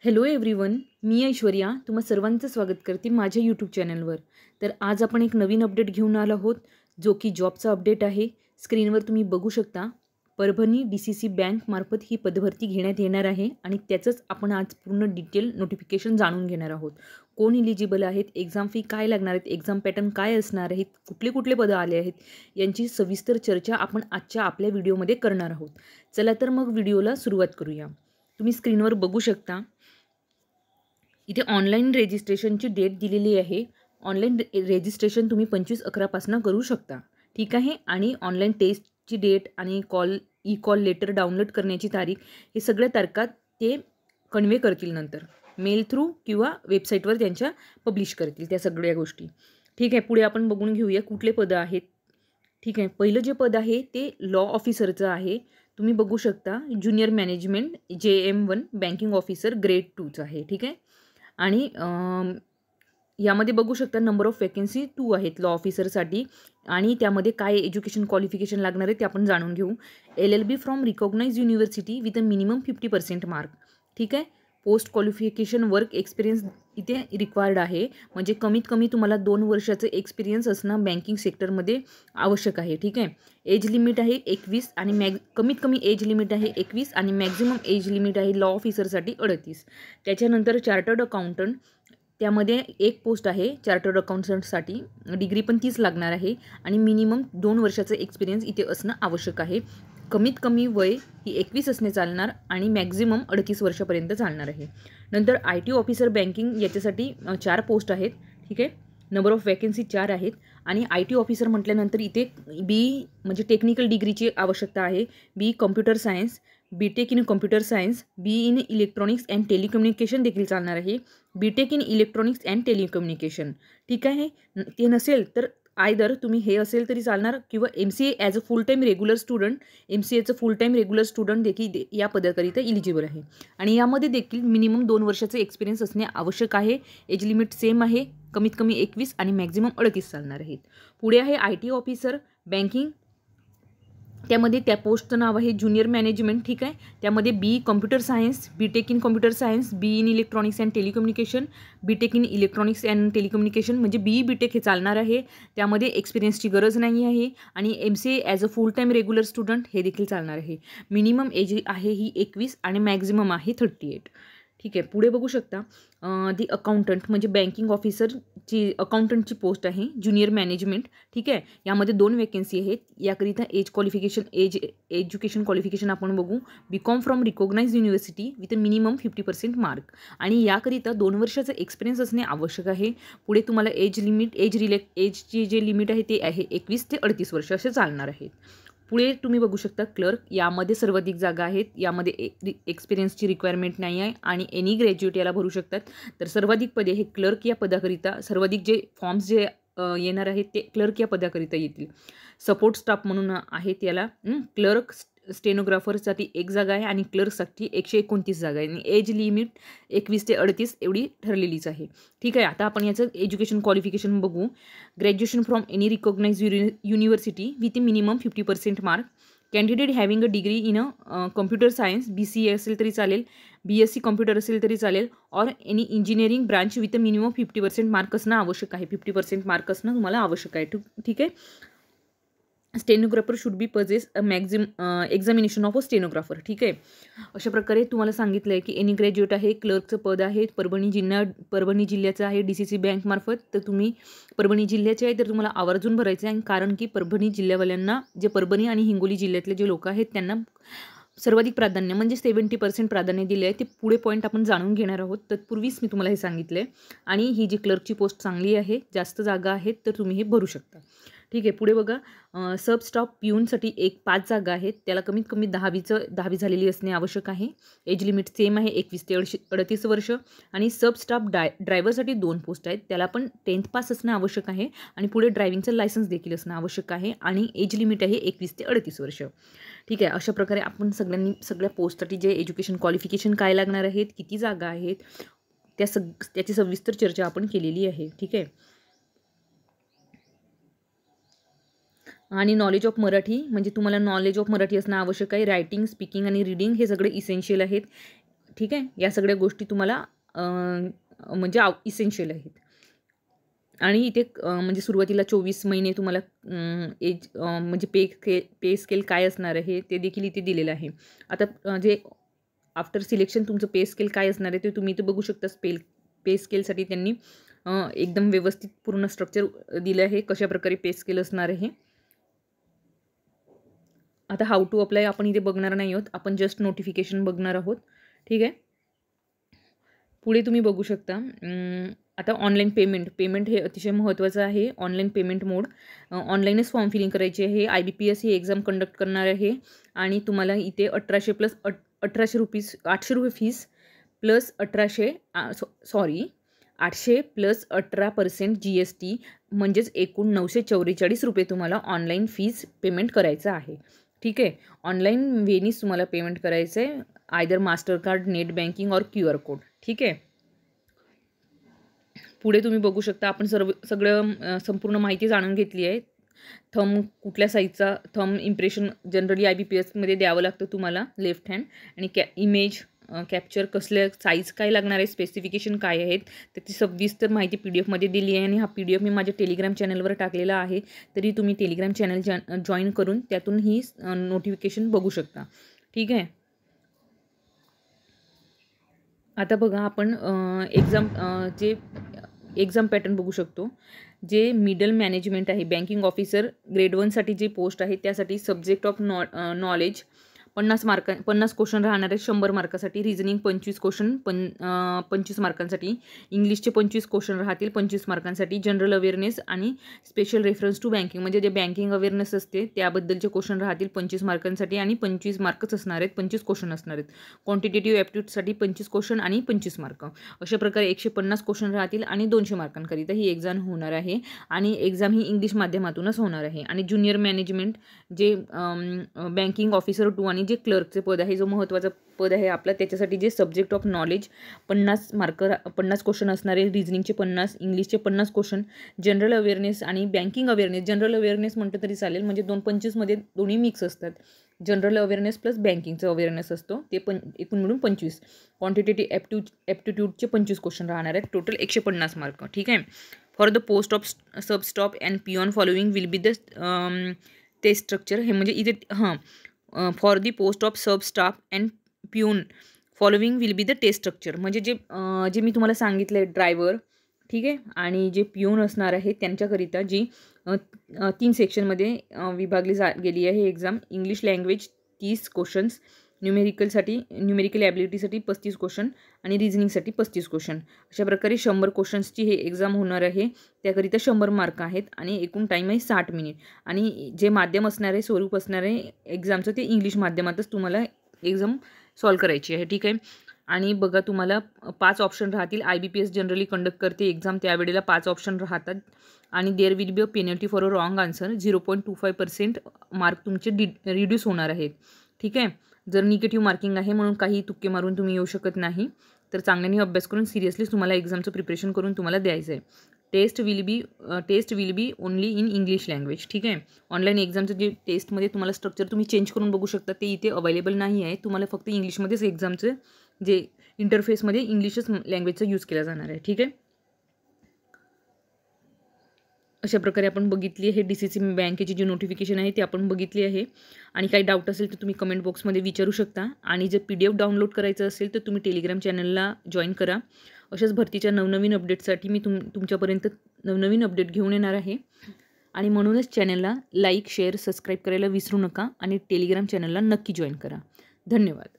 Hello everyone, मी ऐश्वर्या तुम्हा सर्वांचं स्वागत करते माझ्या यूट्यूब चॅनलवर. तर आज आपण एक नवीन अपडेट घेऊन आलो आहोत, जो की जॉबचा अपडेट आहे. स्क्रीनवर तुम्ही बघू शकता. परभणी DCC बँकमार्फत ही पदभरती घेण्यात येणार आहे आणि त्याचंच आपण आज पूर्ण डिटेल नोटिफिकेशन जाणून घेणार आहोत. कोण इलिजिबल आहेत, एक्झाम फी काय लागणार आहेत, एक्झाम पॅटर्न काय असणार आहेत, कुठले कुठले पदं आले आहेत, यांची सविस्तर चर्चा आपण आजच्या आपल्या व्हिडिओमध्ये करणार आहोत. चला तर मग व्हिडिओला सुरुवात करूया. तुम्ही स्क्रीनवर बघू शकता. इथे ऑनलाईन रेजिस्ट्रेशनची डेट दिलेली आहे. ऑनलाईन रेजिस्ट्रेशन तुम्ही 25/11 पासून करू शकता, ठीक आहे. आणि ऑनलाईन टेस्टची डेट आणि कॉल लेटर डाउनलोड करण्याची तारीख, हे सगळ्या तारखा ते कन्वे करतील नंतर मेल थ्रू किंवा वेबसाईटवर त्यांच्या पब्लिश करतील त्या सगळ्या गोष्टी, ठीक आहे. पुढे आपण बघून घेऊया कुठले पदं आहेत, ठीक आहे. पहिलं जे पद आहे ते लॉ ऑफिसरचं आहे. तुम्ही बघू शकता junior management JM1 banking officer grade 2चं आहे, ठीक आहे. आणि यामध्ये बघू शकता नंबर ऑफ वॅकन्सी 2 आहेत लॉ ऑफिसरसाठी. आणि त्यामध्ये काय एज्युकेशन क्वालिफिकेशन लागणार आहे ते आपण जाणून घेऊ. LLB from recognise university with a minimum 50% mark, ठीक आहे. पोस्ट क्वालिफिकेशन वर्क एक्सपिरियन्स इथे रिक्वायर्ड आहे. म्हणजे कमीत कमी तुम्हाला 2 वर्षाचं एक्सपिरियन्स असणं बँकिंग सेक्टरमध्ये आवश्यक आहे, ठीक आहे. एज लिमिट आहे 21 आणि कमीत कमी एज लिमिट आहे 21 आणि मॅक्झिमम एज लिमिट आहे लॉ ऑफिसरसाठी 38. त्याच्यानंतर चार्टर्ड अकाउंटंट, त्यामध्ये एक पोस्ट आहे चार्टर्ड अकाउंटंटसाठी. डिग्री पण 30 लागणार आहे आणि मिनिमम 2 वर्षाचं एक्सपिरियन्स इथे असणं आवश्यक आहे. कमीत कमी वय ही 21 असणे चालणार आणि मॅक्झिमम 38 वर्षापर्यंत चालणार आहे. नंतर IT ऑफिसर बँकिंग याच्यासाठी 4 पोस्ट आहेत, ठीक आहे. नंबर ऑफ वॅकन्सी 4 आहेत. आणि IT ऑफिसर म्हटल्यानंतर इथे BE म्हणजे टेक्निकल डिग्रीची आवश्यकता आहे. BE computer science, BTech in computer science, BE in electronics and telecommunication देखील चालणार आहे. BTech in electronics and telecommunication, ठीक आहे. ते नसेल तर आयदर तुम्ही हे असेल तरी चालणार किंवा MCA as a full time regular student, MCAचं फुल टाईम रेग्युलर स्टुडंट देखील या पदाकरिता इलिजिबल आहे. आणि यामध्ये देखील मिनिमम 2 वर्षाचं एक्सपिरियन्स असणे आवश्यक आहे. एज लिमिट सेम आहे, कमीत कमी 21 आणि मॅक्झिमम 38 चालणार आहेत. पुढे आहे IT ऑफिसर बँकिंग, त्यामध्ये त्या पोस्टचं नाव आहे ज्युनियर मॅनेजमेंट, ठीक आहे. त्यामध्ये BE computer science, BTech in computer science, BE in electronics and telecommunication, BTech in electronics and telecommunication म्हणजे BE BTech हे चालणार आहे. त्यामध्ये एक्सपिरियन्सची गरज नाही आहे. आणि MCA as a full time regular student हे देखील चालणार आहे. मिनिमम एज आहे ही 21 आणि मॅक्झिमम आहे 38, ठीक आहे. पुढे बघू शकता दी अकाउंटंट म्हणजे बँकिंग ऑफिसरची अकाउंटंटची पोस्ट आहे ज्युनियर मॅनेजमेंट, ठीक आहे. यामध्ये 2 वॅकन्सी आहेत. याकरिता एज्युकेशन क्वालिफिकेशन आपण बघू. BCom from recognise university with minimum 50% mark. आणि याकरिता 2 वर्षाचं एक्सपिरियन्स असणे आवश्यक आहे. पुढे तुम्हाला एजची जे लिमिट आहे ते आहे 21 ते 38 वर्ष असे चालणार आहेत. पुढे तुम्ही बघू शकता क्लर्क, यामध्ये सर्वाधिक जागा आहेत. यामध्ये एक्सपिरियन्सची रिक्वायरमेंट नाही आहे आणि एनी ग्रॅज्युएट याला भरू शकतात. तर सर्वाधिक पदे हे क्लर्क या पदाकरिता सर्वाधिक जे फॉर्म्स जे येणार आहेत ते क्लर्क या पदाकरिता येतील. सपोर्ट स्टाफ म्हणून आहे त्याला. क्लर्क स्टेनोग्राफरसाठी 1 जागा आहे आणि क्लर्कसाठी 129 जागा आहे. आणि एज लिमिट 21 ते 38 एवढी ठरलेलीच आहे, ठीक आहे. आता आपण याचं एज्युकेशन क्वालिफिकेशन बघू. Graduation from any recognise university with minimum 50% mark. Candidate having a degree in computer science, BCA असेल तरी चालेल, BSc कॉम्प्युटर असेल तरी चालेल, or any engineering branch with minimum 50% mark असणं आवश्यक आहे. 50% मार्क असणं तुम्हाला आवश्यक आहे, ठीक आहे. Stenographer should be possess a examination of a stenographer, ठीक आहे. अशा प्रकारे तुम्हाला सांगितलं आहे की एनी ग्रॅज्युएट आहे, क्लर्कचं पद आहे, परभणी जिल्ह्याचं आहे DCC बँकमार्फत. तर तुम्ही परभणी जिल्ह्याचे आहे तर तुम्हाला आवर्जून भरायचं आहे. कारण की परभणी जिल्ह्यावाल्यांना, जे परभणी आणि हिंगोली जिल्ह्यातले जे लोक आहेत त्यांना सर्वाधिक प्राधान्य म्हणजे 70% प्राधान्य दिले आहे. ते पुढे पॉईंट आपण जाणून घेणार आहोत. तत्पूर्वीच मी तुम्हाला हे सांगितलं आहे. आणि ही जी क्लर्कची पोस्ट चांगली आहे, जास्त जागा आहेत, तर तुम्ही हे भरू शकता, ठीक आहे. पुढे बघा, सब स्टाफ पिऊनसाठी 5 जागा आहेत. त्याला कमीत कमी 10वी झालेली असणे आवश्यक आहे. एज लिमिट सेम आहे 21 ते 38 वर्ष. आणि सब स्टाफ ड्रायव्हरसाठी 2 पोस्ट आहेत. त्याला पण 10th पास असणं आवश्यक आहे आणि पुढे ड्रायव्हिंगचं लायसन्स देखील असणं आवश्यक आहे. आणि एज लिमिट आहे 21 ते 38 वर्ष, ठीक आहे. अशा प्रकारे आपण सगळ्या पोस्टसाठी जे एज्युकेशन क्वालिफिकेशन काय लागणार आहेत, किती जागा आहेत, त्याची सविस्तर चर्चा आपण केलेली आहे, ठीक आहे. आणि नॉलेज ऑफ मराठी म्हणजे तुम्हाला नॉलेज ऑफ मराठी असणं आवश्यक आहे. रायटिंग, स्पीकिंग आणि रीडिंग हे सगळे इसेन्शियल आहेत, ठीक आहे. या सगळ्या गोष्टी तुम्हाला म्हणजे इसेन्शियल आहेत. आणि इथे म्हणजे सुरुवातीला 24 महिने तुम्हाला एज म्हणजे पे स्केल काय असणार आहे ते देखील इथे दिलेलं आहे. आता जे आफ्टर सिलेक्शन तुमचं पे स्केल काय असणार आहे ते तुम्ही इथे बघू शकता. पे स्केलसाठी त्यांनी एकदम व्यवस्थित पूर्ण स्ट्रक्चर दिलं आहे, कशाप्रकारे पे स्केल असणार आहे. आता हाऊ टू अप्लाय आपण इथे बघणार नाही आहोत, आपण जस्ट नोटिफिकेशन बघणार आहोत. ठीक आहे. पुढे तुम्ही बघू शकता आता ऑनलाईन पेमेंट हे अतिशय महत्त्वाचं आहे. ऑनलाईन पेमेंट मोड, ऑनलाईनच फॉर्म फिलिंग करायची आहे. IBPS ही एक्झाम कंडक्ट करणार आहे आणि तुम्हाला इथे 1800 प्लस 1800 रुपीज 800 रुपये फीस प्लस 800 प्लस 18% GST म्हणजेच एकूण 944 रुपये तुम्हाला ऑनलाईन फीज पेमेंट करायचं आहे. ठीक आहे. ऑनलाईन वेनीच तुम्हाला पेमेंट करायचं आहे, आयदर मास्टरकार्ड, नेट बँकिंग और QR कोड. ठीक आहे. पुढे तुम्ही बघू शकता आपण सगळं संपूर्ण माहिती जाणून घेतली आहे. थंब कुठल्या साईजचा थंब इम्प्रेशन जनरली IBPSमध्ये द्यावं लागतं तुम्हाला, लेफ्ट हँड. आणि इमेज कॅप्चर कसल्या साईज काय लागणार आहे, स्पेसिफिकेशन काय आहेत त्याची सविस्तर माहिती PDF मध्ये दिली आहे. आणि हा PDF मी माझ्या टेलिग्राम चॅनलवर टाकलेला आहे, तरी तुम्ही टेलिग्राम चॅनल जॉईन करून त्यातून ही नोटिफिकेशन बघू शकता. ठीक आहे. आता बघा आपण जे एक्झाम पॅटर्न बघू शकतो. जे मिडल मॅनेजमेंट आहे, बँकिंग ऑफिसर ग्रेड 1साठी जे पोस्ट आहे त्यासाठी सब्जेक्ट ऑफ नॉलेज 50 क्वेश्चन राहणार आहे 100 मार्कासाठी. Reasoning 25 question 25 मार्कांसाठी. इंग्लिशचे 25 क्वेश्चन राहतील 25 मार्कांसाठी. जनरल अवेअरनेस आणि स्पेशल रेफरन्स टू बँकिंग म्हणजे जे बँकिंग अवेअरनेस असते त्याबद्दलचे क्वेश्चन राहतील 25 मार्कांसाठी आणि 25 मार्कच असणार आहेत, 25 क्वेश्चन असणार आहेत. क्वांटिटेटिव्ह ॲप्टिट्यूडसाठी 25 क्वेश्चन आणि 25 मार्क. अशा प्रकारे 150 क्वेश्चन राहतील आणि 200 मार्कांकरिता ही एक्झाम होणार आहे. आणि एक्झाम ही इंग्लिश माध्यमातूनच होणार आहे. आणि ज्युनियर मॅनेजमेंट जे बँकिंग ऑफिसर 2 आणि जे क्लर्कचे पद आहे, जो महत्त्वाचं पद आहे आपलं, त्याच्यासाठी जे सब्जेक्ट ऑफ नॉलेज 50 क्वेश्चन असणारे. रिझनिंगचे 50, इंग्लिशचे 50 क्वेश्चन. जनरल अवेअरनेस आणि बँकिंग अवेअरनेस, जनरल अवेअरनेस म्हटलं तरी चालेल म्हणजे 25मध्ये दोन्ही मिक्स असतात. जनरल अवेअरनेस प्लस बँकिंगचं अवेअरनेस असतो, ते एकूण मिळून 25. क्वांटिटेटिव्ह ॲप्टिट्यूडचे 25 क्वेश्चन राहणार आहेत, टोटल 150 मार्क. ठीक आहे. For the post of sub staff and peon following will be the test structure. हे म्हणजे इथे for the post of sub staff and peon following will be the test structure. म्हणजे जे मी तुम्हाला सांगितलं आहे ड्रायव्हर, ठीक आहे, आणि जे पिऊन असणार आहे त्यांच्याकरिता जी 3 सेक्शनमध्ये विभागली गेली आहे exam. English language 30 questions, numerical ॲबिलिटीसाठी 35 क्वेश्चन आणि रिझनिंगसाठी 35 क्वेश्चन. अशा प्रकारे 100 क्वेश्चन्सची हे एक्झाम होणार आहे. त्याकरिता 100 मार्क आहेत आणि एकूण टाईम आहे 60 मिनिट. आणि जे माध्यम असणार आहे, स्वरूप असणार आहे एक्झामचं, ते इंग्लिश माध्यमातच तुम्हाला एक्झाम सॉल्व करायची आहे. ठीक आहे. आणि बघा तुम्हाला 5 ऑप्शन राहतील. IBPS जनरली कंडक्ट करते एक्झाम, त्यावेळेला 5 ऑप्शन राहतात. आणि there will be a penalty for a wrong answer. 0.25% mark तुमचे रिड्यूस होणार आहेत. ठीक आहे. जर निगेटिव्ह मार्किंग आहे म्हणून काही तुक्के मारून तुम्ही येऊ शकत नाही. तर चांगल्याने अभ्यास करून सिरियसली तुम्हाला एक्झामचं प्रिपरेशन करून तुम्हाला द्यायचं आहे. Test will be only in English language. ठीक आहे. ऑनलाईन एक्झामचं जे टेस्टमध्ये तुम्हाला स्ट्रक्चर तुम्ही चेंज करून बघू शकता, ते इथे अवेलेबल नाही आहे. तुम्हाला फक्त इंग्लिशमध्येच एक्झामचं जे इंटरफेसमध्ये इंग्लिशच लँग्वेजचा यूज केला जाणार आहे. ठीक आहे. अशा प्रकारे आपण बघितली आहे DCC बँकेची जी नोटिफिकेशन आहे ती आपण बघितली आहे. आणि काही डाऊट असेल तर तुम्ही कमेंट बॉक्समध्ये विचारू शकता. आणि जर PDF डाउनलोड करायचं असेल तर तुम्ही टेलिग्राम चॅनलला जॉईन करा. अशाच भरतीच्या नवनवीन अपडेट्ससाठी मी तुमच्यापर्यंत नवनवीन अपडेट घेऊन येणार आहे. आणि म्हणूनच चॅनलला लाईक, शेअर, सबस्क्राईब करायला विसरू नका आणि टेलिग्राम चॅनलला नक्की जॉईन करा. धन्यवाद.